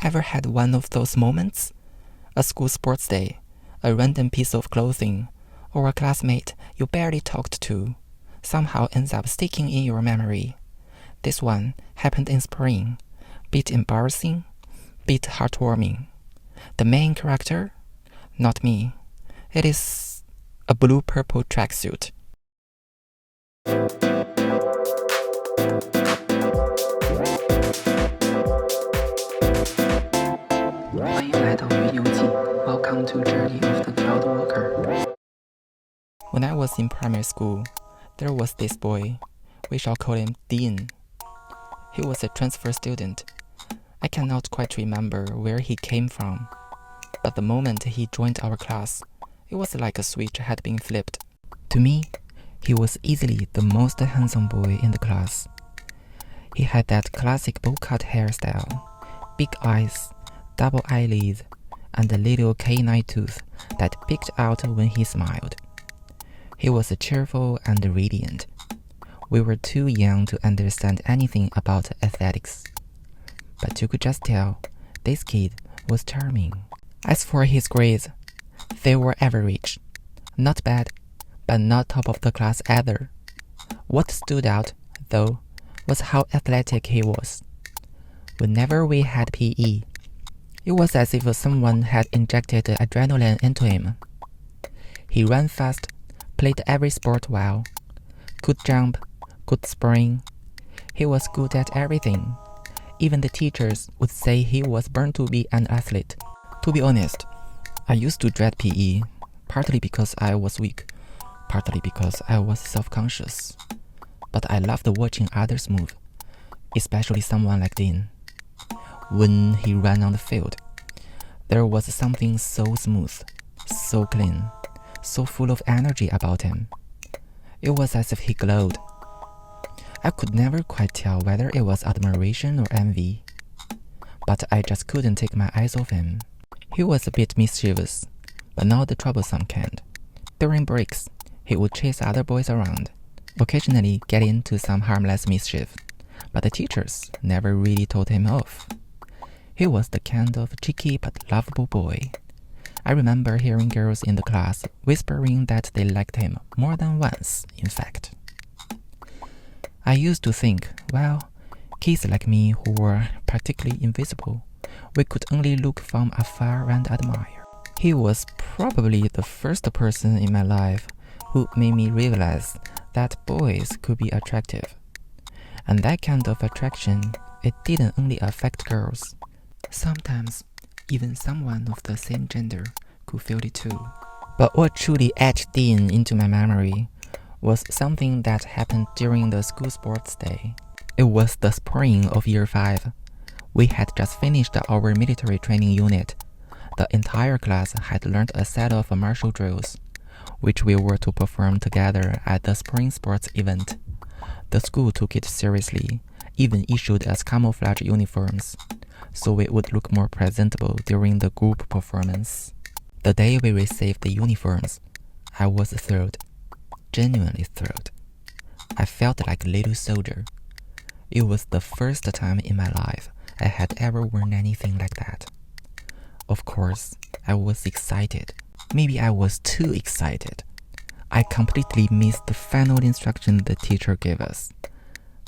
Ever had one of those moments? A school sports day, a random piece of clothing, or a classmate you barely talked to somehow ends up sticking in your memory. This one happened in spring. Bit embarrassing, bit heartwarming. The main character? Not me. It is a blue-purple tracksuit. 欢迎来到云游记 Welcome to Journey of the Cloud Walker. When I was in primary school, there was this boy. We shall call him Dean. He was a transfer student. I cannot quite remember where he came from, but the moment he joined our class, it was like a switch had been flipped. To me, he was easily the most handsome boy in the class. He had that classic bowl-cut hairstyle, big eyes, double eyelids, and a little canine tooth that peeked out when he smiled. He was cheerful and radiant. We were too young to understand anything about athletics, but you could just tell this kid was charming. As for his grades, they were average. Not bad, but not top of the class either. What stood out, though, was how athletic he was. Whenever we had PE, it was as if someone had injected adrenaline into him. He ran fast, played every sport well, could jump, could sprint. He was good at everything. Even the teachers would say he was born to be an athlete. To be honest, I used to dread PE, partly because I was weak, partly because I was self-conscious. But I loved watching others move, especially someone like Dean. When he ran on the field, there was something so smooth, so clean, so full of energy about him. It was as if he glowed. I could never quite tell whether it was admiration or envy, but I just couldn't take my eyes off him. He was a bit mischievous, but not the troublesome kind. During breaks, he would chase other boys around, occasionally get into some harmless mischief, but the teachers never really told him off. He was the kind of cheeky but lovable boy. I remember hearing girls in the class whispering that they liked him more than once, in fact. I used to think, well, kids like me who were practically invisible, we could only look from afar and admire. He was probably the first person in my life who made me realize that boys could be attractive. And that kind of attraction, it didn't only affect girls. Sometimes, even someone of the same gender could feel it too. But what truly etched Dean into my memory was something that happened during the school sports day. It was the spring of year 5. We had just finished our military training unit. The entire class had learned a set of martial drills, which we were to perform together at the spring sports event. The school took it seriously, even issued us camouflage uniforms, so we would look more presentable during the group performance. The day we received the uniforms, I was thrilled, genuinely thrilled. I felt like a little soldier. It was the first time in my life I had ever worn anything like that. Of course, I was excited. Maybe I was too excited. I completely missed the final instruction the teacher gave us,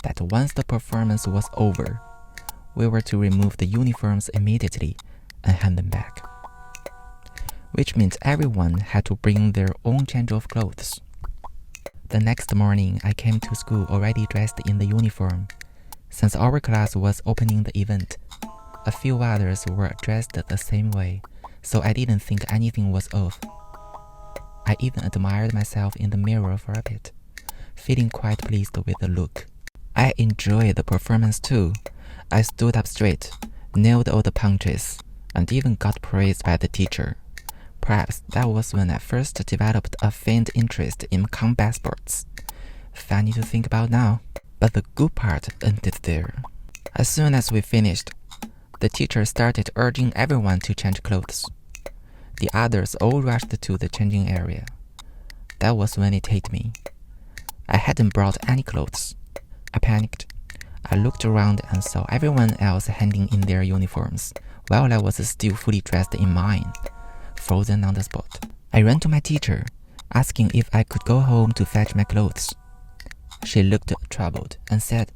that once the performance was over, we were to remove the uniforms immediately and hand them back, which meant everyone had to bring their own change of clothes. The next morning, I came to school already dressed in the uniform. Since our class was opening the event, a few others were dressed the same way, so I didn't think anything was off. I even admired myself in the mirror for a bit, feeling quite pleased with the look. I enjoyed the performance too. I stood up straight, nailed all the punches, and even got praised by the teacher. Perhaps that was when I first developed a faint interest in combat sports. Funny to think about now, but the good part ended there. As soon as we finished, the teacher started urging everyone to change clothes. The others all rushed to the changing area. That was when it hit me. I hadn't brought any clothes. I panicked. I looked around and saw everyone else handing in their uniforms, while I was still fully dressed in mine, frozen on the spot. I ran to my teacher, asking if I could go home to fetch my clothes. She looked troubled and said,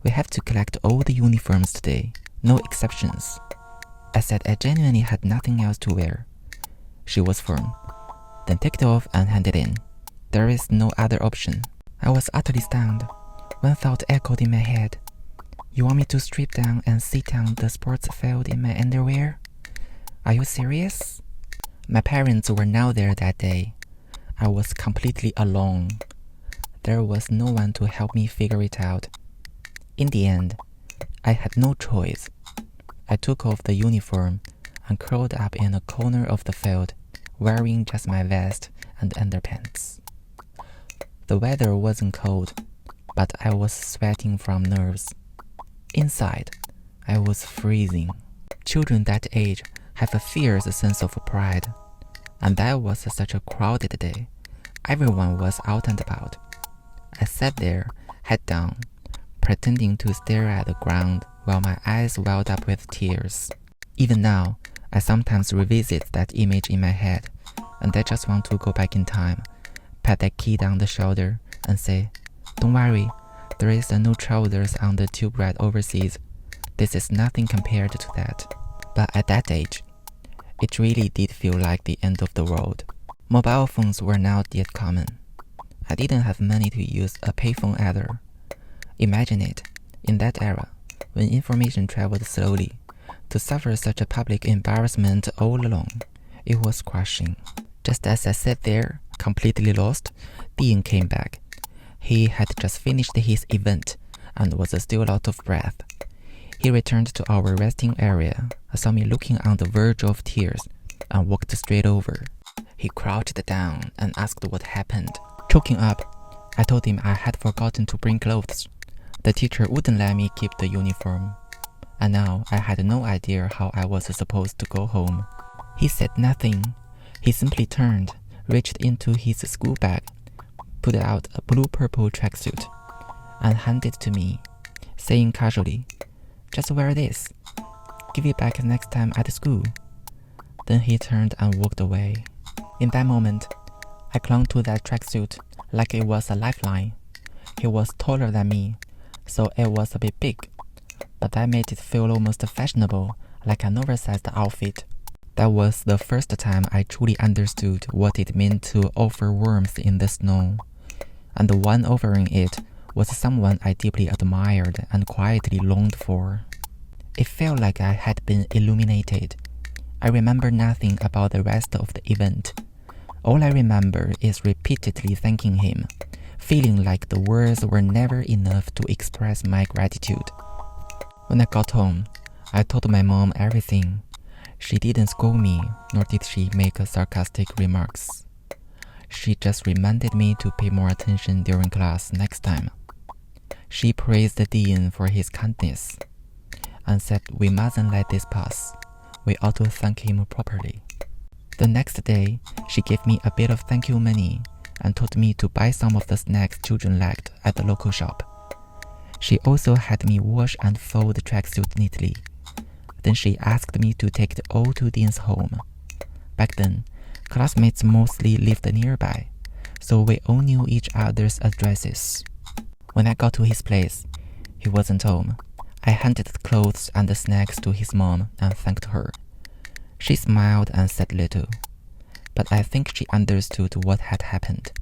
"We have to collect all the uniforms today, no exceptions." I said I genuinely had nothing else to wear. She was firm. "Then take it off and hand it in. There is no other option." I was utterly stunned. One thought echoed in my head. "You want me to strip down and sit on the sports field in my underwear? Are you serious?" My parents were not there that day. I was completely alone. There was no one to help me figure it out. In the end, I had no choice. I took off the uniform and curled up in a corner of the field, wearing just my vest and underpants. The weather wasn't cold, but I was sweating from nerves. Inside, I was freezing. Children that age have a fierce sense of pride, and that was such a crowded day. Everyone was out and about. I sat there, head down, pretending to stare at the ground while my eyes welled up with tears. Even now, I sometimes revisit that image in my head, and I just want to go back in time, pat that kid on the shoulder, and say, "Don't worry, there is no trousers on the tube ride overseas. This is nothing compared to that." But at that age, it really did feel like the end of the world. Mobile phones were not yet common. I didn't have money to use a payphone either. Imagine it, in that era, when information traveled slowly, to suffer such a public embarrassment all alone, it was crushing. Just as I sat there, completely lost, Dean came back. He had just finished his event and was still out of breath. He returned to our resting area, saw me looking on the verge of tears, and walked straight over. He crouched down and asked what happened. Choking up, I told him I had forgotten to bring clothes. The teacher wouldn't let me keep the uniform, and now I had no idea how I was supposed to go home. He said nothing. He simply turned, reached into his school bag, put out a blue-purple tracksuit, and handed it to me, saying casually, "Just wear this. Give it back next time at school." Then he turned and walked away. In that moment, I clung to that tracksuit like it was a lifeline. He was taller than me, so it was a bit big, but that made it feel almost fashionable, like an oversized outfit. That was the first time I truly understood what it meant to offer warmth in the snow, and the one offering it was someone I deeply admired and quietly longed for. It felt like I had been illuminated. I remember nothing about the rest of the event. All I remember is repeatedly thanking him, feeling like the words were never enough to express my gratitude. When I got home, I told my mom everything. She didn't scold me, nor did she make sarcastic remarks. She just reminded me to pay more attention during class next time. She praised the dean for his kindness and said we mustn't let this pass. We ought to thank him properly. The next day, she gave me a bit of thank you money and told me to buy some of the snacks children liked at the local shop. She also had me wash and fold the tracksuit neatly. Then she asked me to take it all to Dean's home. Back then, classmates mostly lived nearby, so we all knew each other's addresses. When I got to his place, he wasn't home. I handed the clothes and the snacks to his mom and thanked her. She smiled and said little, but I think she understood what had happened.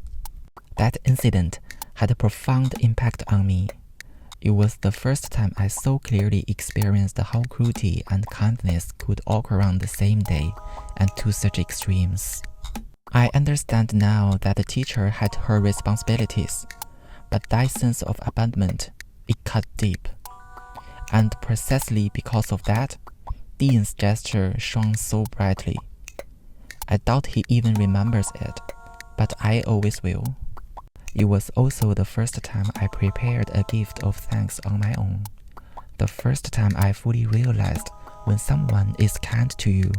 That incident had a profound impact on me. It was the first time I so clearly experienced how cruelty and kindness could occur on the same day and to such extremes. I understand now that the teacher had her responsibilities, but that sense of abandonment, it cut deep. And precisely because of that, Dean's gesture shone so brightly. I doubt he even remembers it, but I always will. It was also the first time I prepared a gift of thanks on my own. The first time I fully realized when someone is kind to you,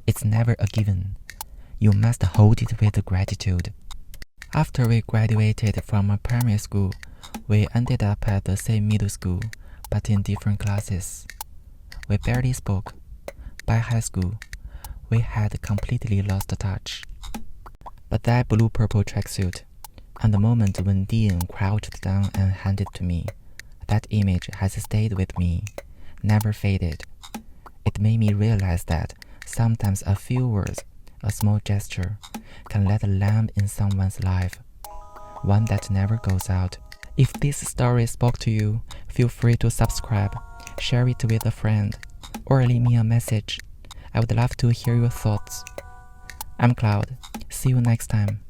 it's never a given. You must hold it with gratitude. After we graduated from a primary school, we ended up at the same middle school, but in different classes. We barely spoke, By high school, we had completely lost touch. But that blue-purple tracksuit, and the moment when Dean crouched down and handed it to me, that image has stayed with me, never faded. It made me realize that sometimes a few words, a small gesture, can light a lamp in someone's life, one that never goes out. If this story spoke to you, feel free to subscribe, share it with a friend, or leave me a message. I would love to hear your thoughts. I'm Cloud. See you next time.